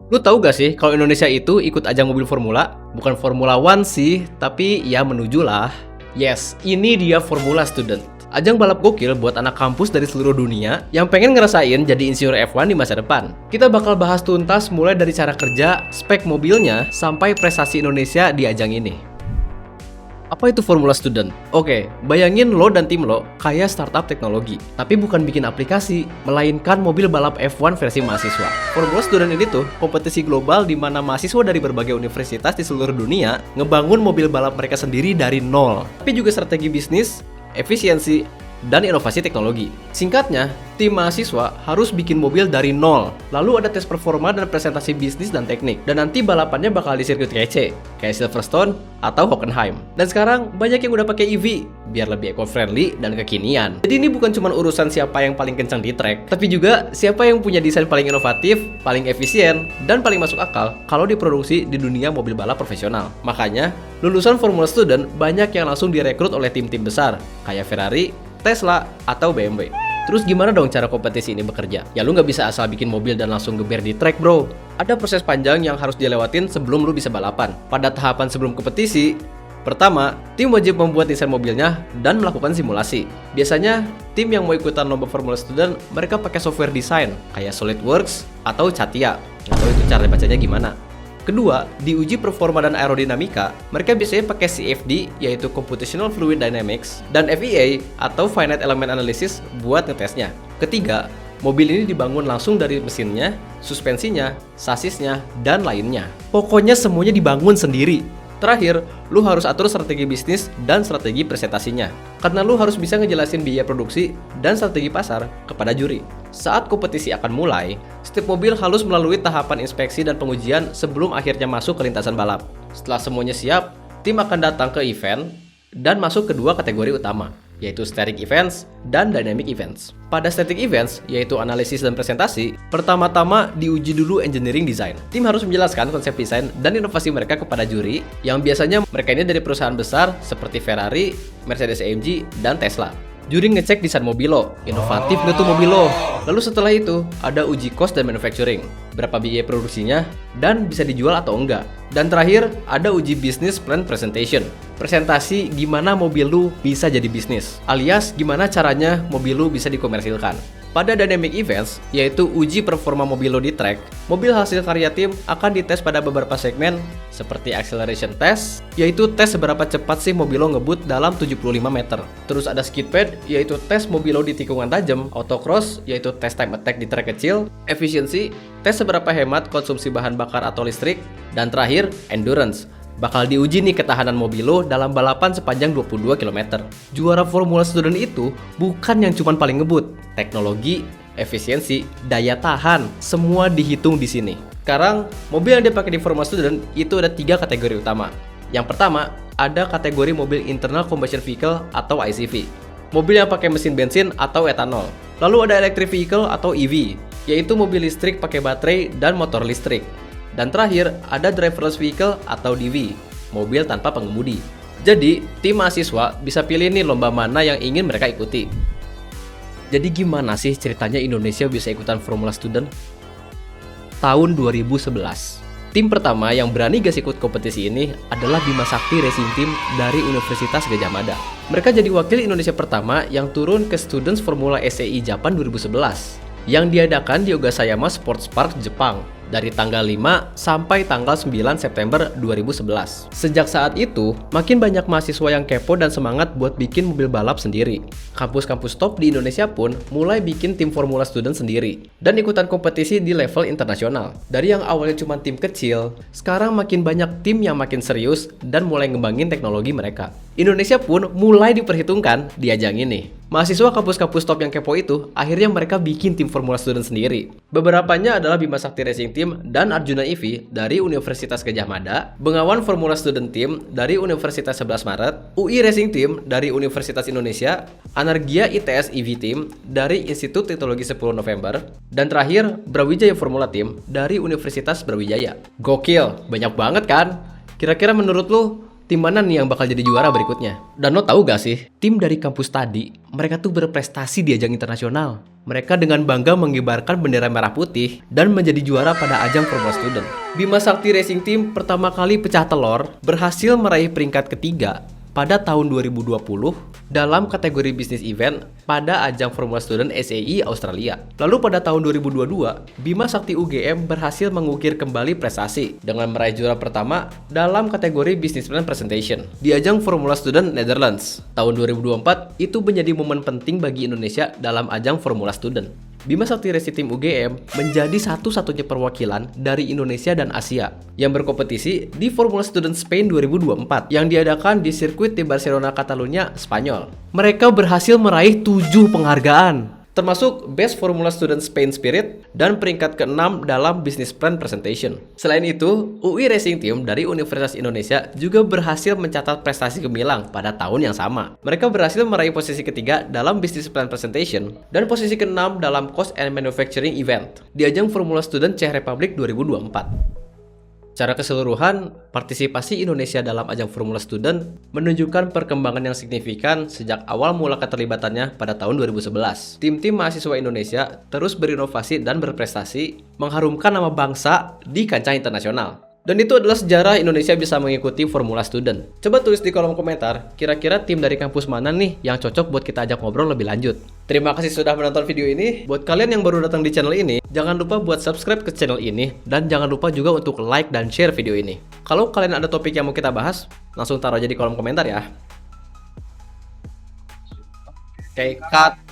Lu tahu gak sih kalau Indonesia itu ikut ajang mobil formula? Bukan Formula One sih, tapi ya menuju lah. Yes, ini dia Formula Student. Ajang balap gokil buat anak kampus dari seluruh dunia yang pengen ngerasain jadi insinyur F1 di masa depan. Kita bakal bahas tuntas mulai dari cara kerja, spek mobilnya, sampai prestasi Indonesia di ajang ini. Apa itu Formula Student? Oke, bayangin lo dan tim lo kayak startup teknologi, tapi bukan bikin aplikasi, melainkan mobil balap F1 versi mahasiswa. Formula Student ini tuh kompetisi global di mana mahasiswa dari berbagai universitas di seluruh dunia ngebangun mobil balap mereka sendiri dari nol. Tapi juga strategi bisnis, efisiensi, dan inovasi teknologi. Singkatnya, tim mahasiswa harus bikin mobil dari nol. Lalu ada tes performa dan presentasi bisnis dan teknik. Dan nanti balapannya bakal di sirkuit kece, kayak Silverstone atau Hockenheim. Dan sekarang banyak yang udah pakai EV, biar lebih eco-friendly dan kekinian. Jadi ini bukan cuma urusan siapa yang paling kencang di track, tapi juga siapa yang punya desain paling inovatif, paling efisien, dan paling masuk akal kalau diproduksi di dunia mobil balap profesional. Makanya, lulusan Formula Student banyak yang langsung direkrut oleh tim-tim besar, kayak Ferrari, Tesla, atau BMW. Terus gimana dong cara kompetisi ini bekerja? Ya lu nggak bisa asal bikin mobil dan langsung geber di track bro. Ada proses panjang yang harus dilewatin sebelum lu bisa balapan. Pada tahapan sebelum kompetisi, pertama, tim wajib membuat desain mobilnya dan melakukan simulasi. Biasanya, tim yang mau ikutan lomba Formula Student, mereka pakai software desain kayak SolidWorks atau CATIA. Nggak tahu itu cara bacanya gimana. Kedua, diuji performa dan aerodinamika, mereka biasanya pakai CFD, yaitu Computational Fluid Dynamics, dan FEA, atau Finite Element Analysis, buat ngetesnya. Ketiga, mobil ini dibangun langsung dari mesinnya, suspensinya, sasisnya, dan lainnya. Pokoknya semuanya dibangun sendiri. Terakhir, lu harus atur strategi bisnis dan strategi presentasinya. Karena lu harus bisa ngejelasin biaya produksi dan strategi pasar kepada juri. Saat kompetisi akan mulai, setiap mobil harus melalui tahapan inspeksi dan pengujian sebelum akhirnya masuk ke lintasan balap. Setelah semuanya siap, tim akan datang ke event dan masuk ke dua kategori utama, yaitu Static Events dan Dynamic Events. Pada Static Events, yaitu analisis dan presentasi, pertama-tama diuji dulu engineering design. Tim harus menjelaskan konsep desain dan inovasi mereka kepada juri, yang biasanya mereka ini dari perusahaan besar seperti Ferrari, Mercedes-AMG, dan Tesla. Juri ngecek desain mobil lo, inovatif nggak tuh mobil lo. Lalu setelah itu, ada uji cost dan manufacturing, berapa biaya produksinya, dan bisa dijual atau enggak. Dan terakhir, ada uji business plan presentation, presentasi gimana mobil lu bisa jadi bisnis, alias gimana caranya mobil lu bisa dikomersilkan. Pada Dynamic Events, yaitu uji performa mobil lo di track, mobil hasil karya tim akan dites pada beberapa segmen seperti acceleration test, yaitu tes seberapa cepat sih mobil lo ngebut dalam 75 meter. Terus ada skid pad, yaitu tes mobil lo di tikungan tajam, autocross, yaitu tes time attack di track kecil, efisiensi, tes seberapa hemat konsumsi bahan bakar atau listrik, dan terakhir, endurance. Bakal diuji nih ketahanan mobil lo dalam balapan sepanjang 22 km. Juara Formula Student itu bukan yang cuma paling ngebut. Teknologi, efisiensi, daya tahan, semua dihitung di sini. Sekarang, mobil yang dipakai di Formula Student itu ada 3 kategori utama. Yang pertama, ada kategori mobil Internal Combustion Vehicle atau ICV. Mobil yang pakai mesin bensin atau etanol. Lalu ada Electric Vehicle atau EV, yaitu mobil listrik pakai baterai dan motor listrik. Dan terakhir, ada driverless vehicle atau DV, mobil tanpa pengemudi. Jadi, tim mahasiswa bisa pilih nih lomba mana yang ingin mereka ikuti. Jadi gimana sih ceritanya Indonesia bisa ikutan Formula Student? Tahun 2011, tim pertama yang berani gas ikut kompetisi ini adalah Bima Sakti Racing Team dari Universitas Gadjah Mada. Mereka jadi wakil Indonesia pertama yang turun ke Students Formula SEI Japan 2011, yang diadakan di Ogasayama Sports Park, Jepang, dari tanggal 5 sampai tanggal 9 September 2011. Sejak saat itu, makin banyak mahasiswa yang kepo dan semangat buat bikin mobil balap sendiri. Kampus-kampus top di Indonesia pun mulai bikin tim Formula Student sendiri dan ikutan kompetisi di level internasional. Dari yang awalnya cuma tim kecil, sekarang makin banyak tim yang makin serius dan mulai ngembangin teknologi mereka. Indonesia pun mulai diperhitungkan di ajang ini. Mahasiswa kampus-kampus top yang kepo itu, akhirnya mereka bikin tim Formula Student sendiri. Beberapanya adalah Bima Sakti Racing Team dan Arjuna EV dari Universitas Gadjah Mada, Bengawan Formula Student Team dari Universitas 11 Maret, UI Racing Team dari Universitas Indonesia, Anargia ITS EV Team dari Institut Teknologi 10 November, dan terakhir Brawijaya Formula Team dari Universitas Brawijaya. Gokil, banyak banget kan? Kira-kira menurut lu, tim mana nih yang bakal jadi juara berikutnya? Dan lo tahu gak sih, tim dari kampus tadi, mereka tuh berprestasi di ajang internasional. Mereka dengan bangga mengibarkan bendera merah putih dan menjadi juara pada ajang Formula Student. Bima Sakti Racing Team pertama kali pecah telur berhasil meraih peringkat ketiga pada tahun 2020 dalam kategori bisnis event pada ajang Formula Student SAE Australia. Lalu pada tahun 2022, Bima Sakti UGM berhasil mengukir kembali prestasi dengan meraih juara pertama dalam kategori Business Plan Presentation di ajang Formula Student Netherlands. Tahun 2024 itu menjadi momen penting bagi Indonesia dalam ajang Formula Student. Bima Sakti Racing Team UGM menjadi satu-satunya perwakilan dari Indonesia dan Asia yang berkompetisi di Formula Student Spain 2024 yang diadakan di sirkuit di Barcelona, Catalunya, Spanyol. Mereka berhasil meraih 7 penghargaan, termasuk Best Formula Student Spain Spirit dan peringkat ke-6 dalam Business Plan Presentation. Selain itu, UI Racing Team dari Universitas Indonesia juga berhasil mencatat prestasi gemilang pada tahun yang sama. Mereka berhasil meraih posisi ketiga dalam Business Plan Presentation dan posisi ke-6 dalam Cost and Manufacturing Event di ajang Formula Student Czech Republic 2024. Secara keseluruhan, partisipasi Indonesia dalam ajang Formula Student menunjukkan perkembangan yang signifikan sejak awal mula keterlibatannya pada tahun 2011. Tim-tim mahasiswa Indonesia terus berinovasi dan berprestasi, mengharumkan nama bangsa di kancah internasional. Dan itu adalah sejarah Indonesia bisa mengikuti Formula Student. Coba tulis di kolom komentar, kira-kira tim dari kampus mana nih yang cocok buat kita ajak ngobrol lebih lanjut. Terima kasih sudah menonton video ini. Buat kalian yang baru datang di channel ini, jangan lupa buat subscribe ke channel ini. Dan jangan lupa juga untuk like dan share video ini. Kalau kalian ada topik yang mau kita bahas, langsung taruh aja di kolom komentar ya. Oke, cut.